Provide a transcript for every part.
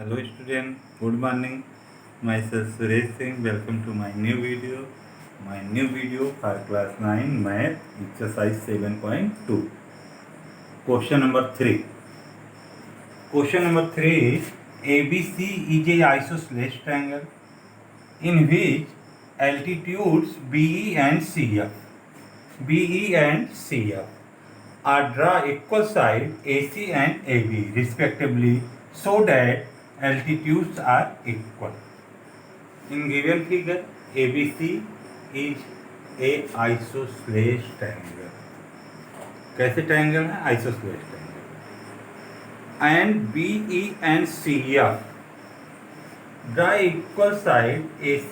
Hello student, good morning. Myself Suresh Singh. Welcome to my new video. My new video for class 9 math exercise 7.2. Question number 3. Question number 3 is ABC is a isosceles triangle in which altitudes BE and CF are draw equal side AC and AB respectively so that altitudes are equal. In given figure, ABC is a isosceles triangle. कैसे triangle है? आइसोस्लेस triangle. And BE and CF draw equal side AC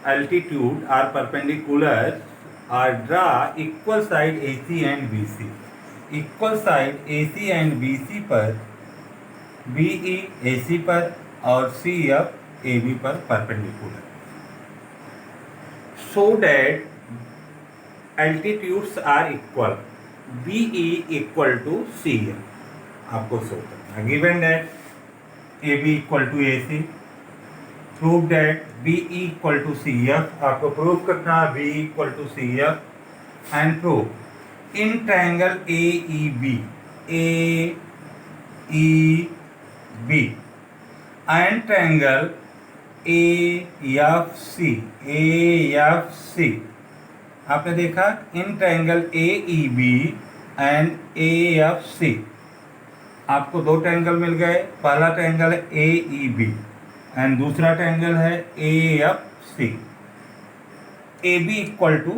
altitude are perpendicular or draw equal side AC and BC. Equal side AC and BC पर BE AC पर और CF AB पर perpendicular, so that altitudes are equal. BE equal to CF आपको show करना है. Given that AB equal to AC, prove that BE equal to CF, आपको prove करना है BE equal to CF and prove in triangle AEB and triangle AFC. आपने देखा इन triangle AEB and AFC आपको दो ट्रायंगल मिल गए. पहला ट्रायंगल है AEB एंड दूसरा ट्रायंगल है AFC. AB equal to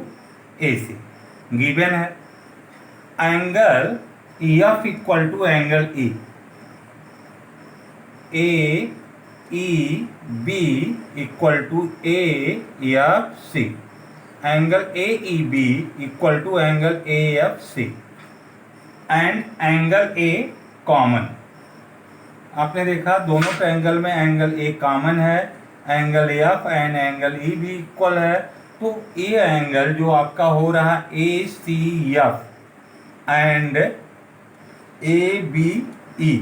AC given है. Angle EF equal to angle E. AEB equal to AFC. Angle AEB equal to angle AFC and angle A common. आपने देखा दोनों triangle में angle A common है. Angle AF and angle E भी equal है. तो ये एंगल जो आपका हो रहा है ACF एंड ABE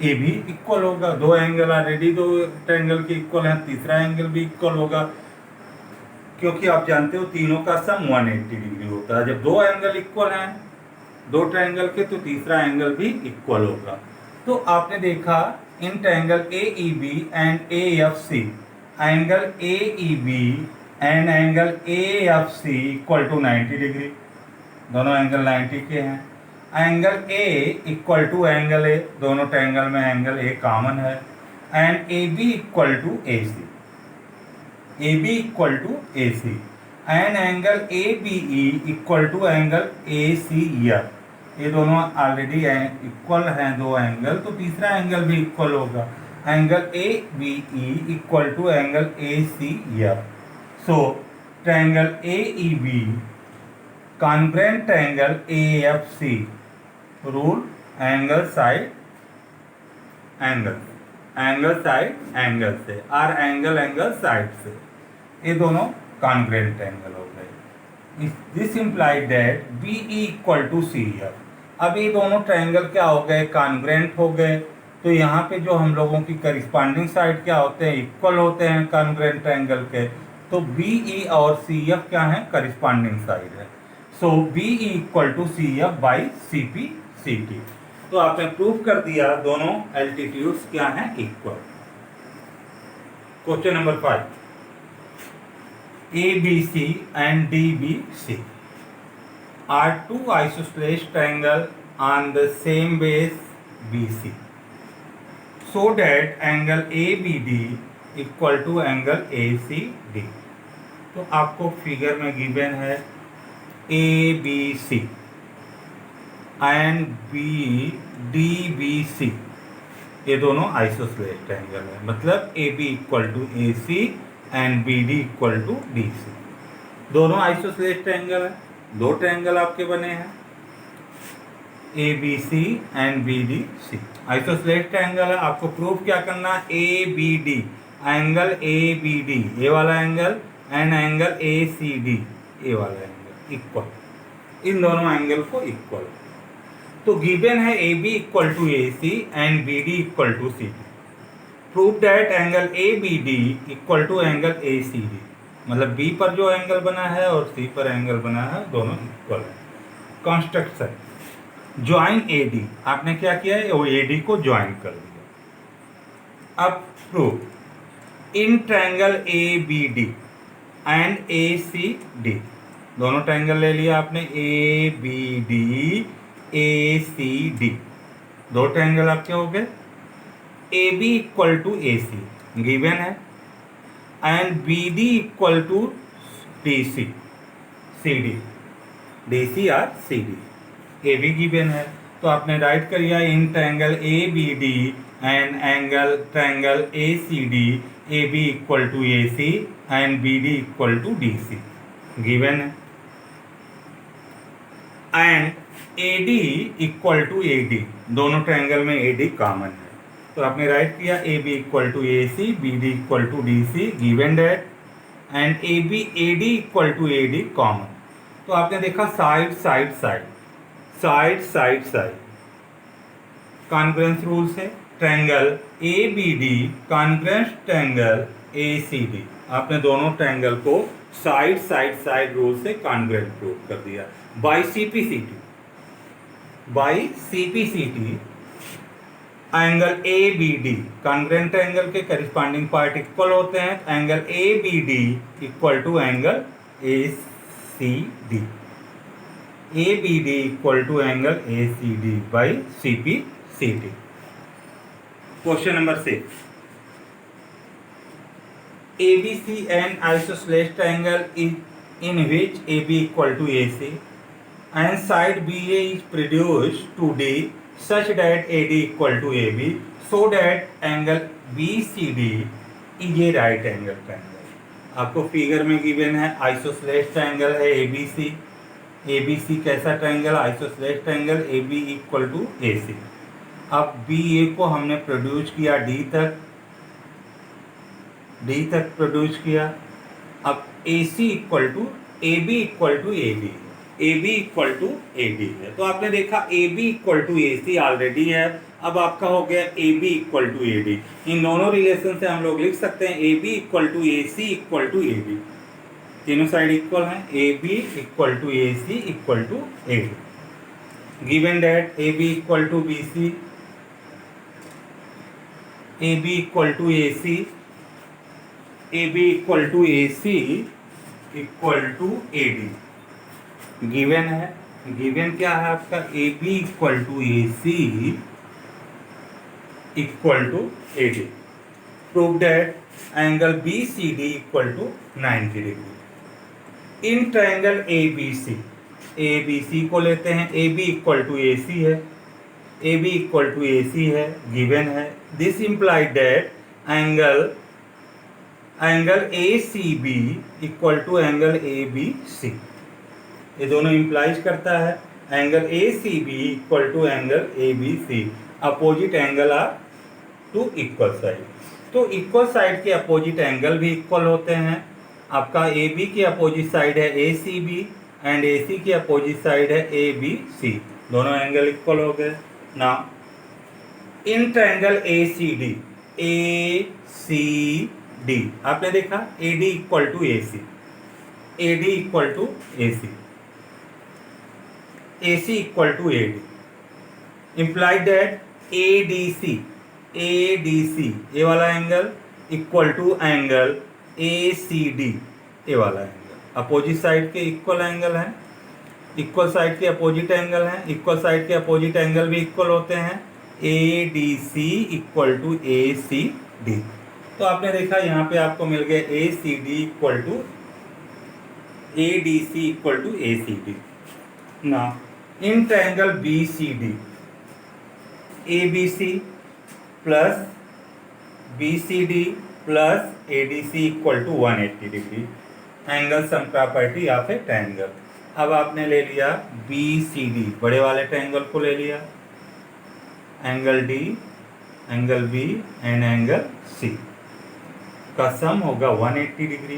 ये भी इक्वल होगा. दो एंगल ऑलरेडी दो ट्रायंगल के इक्वल है, तीसरा एंगल भी इक्वल होगा क्योंकि आप जानते हो तीनों का सम 180 डिग्री होता है. जब दो एंगल इक्वल हैं दो ट्रायंगल के तो तीसरा एंगल भी इक्वल होगा. तो आपने देखा इन triangle AEB and AFC angle AEB and angle AFC equal to 90 degree. दोनों एंगल 90 के हैं. Angle A equal to angle A, दोनों ट्रायंगल में एंगल A कॉमन है. And AB equal to AC. AB equal to AC and angle ABE equal to angle ACF. ये दोनों already equal हैं दो एंगल, तो तीसरा एंगल भी इक्वल होगा. Angle ABE equal to angle ACF. So triangle AEB congruent triangle AFC rule angle side angle से और एंगल साइड से ये दोनों कॉन्ग्रुएंट एंगल हो गए. This implied that BE equal to CF. अब ये दोनों ट्रायंगल क्या हो गए? कॉन्ग्रुएंट हो गए. तो यहाँ पे जो हम लोगों की करिस्पॉन्डिंग साइड क्या होते हैं? इक्वल होते हैं कॉन्ग्रुएंट ट्रायंगल के. तो BE और CF क्या है? करिस्पॉन्डिंग साइड है. So BE equal to CF by CP/CT. तो आपने प्रूव कर दिया दोनों एल्टीट्यूड्स क्या हैं? Equal. Question number 5. ABC and DBC are two isosceles triangle on the same base BC, so that angle ABD equal to angle ACD. तो आपको figure में गिवन है ABC एंड DBC ये दोनों आइसोस्लेस ट्रायंगल है. मतलब AB equal to AC and BD equal to DC. दोनों आइसोस्लेस triangle है. दो ट्रायंगल आपके बने हैं ABC एंड BDC. आइसोस्लेस ट्रायंगल है. आपको प्रूफ क्या करना है? ABD एंगल ABD ये वाला एंगल एंड एंगल ACD ये वाला एंगल इक्वल. इन दोनों एंगल को इक्वल. तो गिवन है AB equal to AC and BD equal to CD. Prove that angle A B D equal to angle A C D, मतलब B पर जो angle बना है और सी पर एंगल बना है दोनों इक्वल है। कंस्ट्रक्शन ज्वाइन ए डी, आपने क्या किया है, वो ए डी को ज्वाइन कर दिया। अब prove in triangle A B D and A C D, दोनों ट्रायंगल ले लिया आपने, A B D A C D, दो ट्रायंगल आपके हो गए। A B equal to A C given है and B D equal to D C C D, D C or C D, A B given है। तो आपने write कर दिया in triangle A B D and angle triangle A C D, A B equal to A C and B D equal to D C given है। And A D equal to A D, दोनों triangle में A D common है, तो आपने write किया A B equal to A C, B D equal to D C given that and A B A D equal to A D common. तो आपने देखा side side side side side side, congruence rule से triangle A B D congruence triangle A C D, आपने दोनों triangle को side side side rule से congruent prove कर दिया। By CPCT, by CPCT angle A B D, congruent angle के corresponding part equal होते हैं, angle A B D equal to angle A C D, A B D equal to angle A C D by C P C T. Question number 6, A B C N isosceles triangle in which AB equal to AC and side BA is produced 2D such that AD equal to AB so that angle BCD is a right angle triangle। आपको figure में given है isosceles triangle है ABC, ABC कैसा ट्रायंगल, isosceles triangle, AB equal to AC। अब BA को हमने produce किया D तक प्रोड्यूस किया। अब AC equal to A B equal to A D, A B equal to A D है, तो आपने देखा A B equal to A C already है, अब आपका हो गया A B equal to A D. इन दोनों रिलेशन से हम लोग लिख सकते हैं A B equal to A C equal to A D, तीनों साइड इक्वल हैं, A B equal to A C equal to A D. Given that A B equal to B C, A B equal to A C, A B equal to A C equal to A D given है। Given क्या है आपका, A B equal to A C equal to A D. Prove that angle B C D equal to 90 degree in triangle A B C. A B C को लेते हैं, A B equal to A C है, A B equal to A C है, given है। This implied that angle A C B equal to angle A B C, ये दोनों implies करता है angle A C B equal to angle A B C, opposite angle are to equal side. तो equal side के opposite angle भी equal होते हैं। आपका ए बी की अपोजिट साइड है A C B and A सी की अपोजिट साइड है ए बी सी, दोनों एंगल इक्वल हो गए। ना in triangle A C D, A C D आपने देखा A D equal to A C, A D equal to A C, A C equal to A D, implied that A D C, A D C A वाला angle equal to angle A C D A वाला angle, opposite side के equal angle हैं, equal side के opposite angle हैं, equal side के opposite angle भी equal होते हैं, A D C equal to A C D. तो आपने देखा यहाँ पे आपको मिल गया A C D equal to A D C equal to A C D. ना in triangle B C D, A B C plus B C D plus A D C equal to 180 degree, angle sum property of a triangle. अब आपने ले लिया B C D, बड़े वाले triangle को ले लिया, angle D, angle B and angle C का सम होगा 180 डिग्री,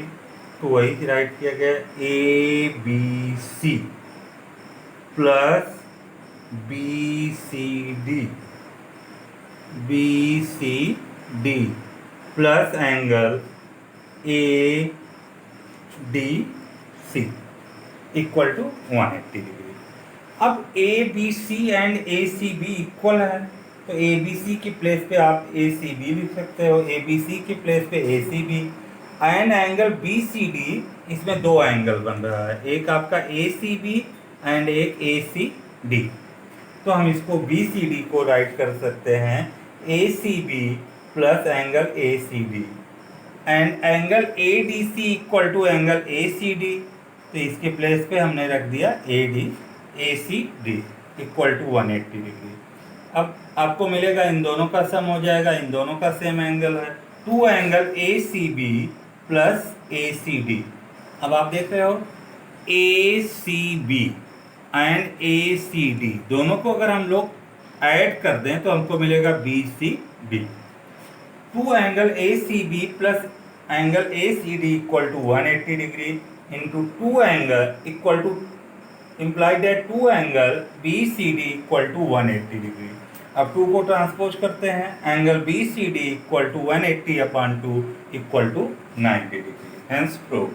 तो वही राइट किया गया A B C plus B C D, B C D plus angle A D C equal to 180 degree. अब A B C and A C B equal है, तो ए B सी की प्लेस पे आप ए सी बी लिख सकते हो, ए बी सी की प्लेस पे A C B and angle B C D. इसमें दो एंगल बन रहा है, एक आपका ए सी बी एंड एक ए सी डी। तो हम इसको बी सी डी को राइट कर सकते हैं A C B plus angle A C D and angle A D C equal to angle A C D. तो इसके प्लेस पे हमने रख दिया A D, A C D equal to 180 degree. अब आपको मिलेगा इन दोनों का सम हो जाएगा, इन दोनों का सेम एंगल है, two angle A C B plus A C D. अब आप देख रहे हो A C B and A C D दोनों को अगर हम लोग ऐड कर दें तो हमको मिलेगा B C D. Two angle A C B plus angle A C D equal to 180 degree into two angle equal to imply that two angle B C D equal to 180 degree. अब two को transpose करते हैं, angle B C D equal to 180 upon 2 equal to 90 degree. Hence prove.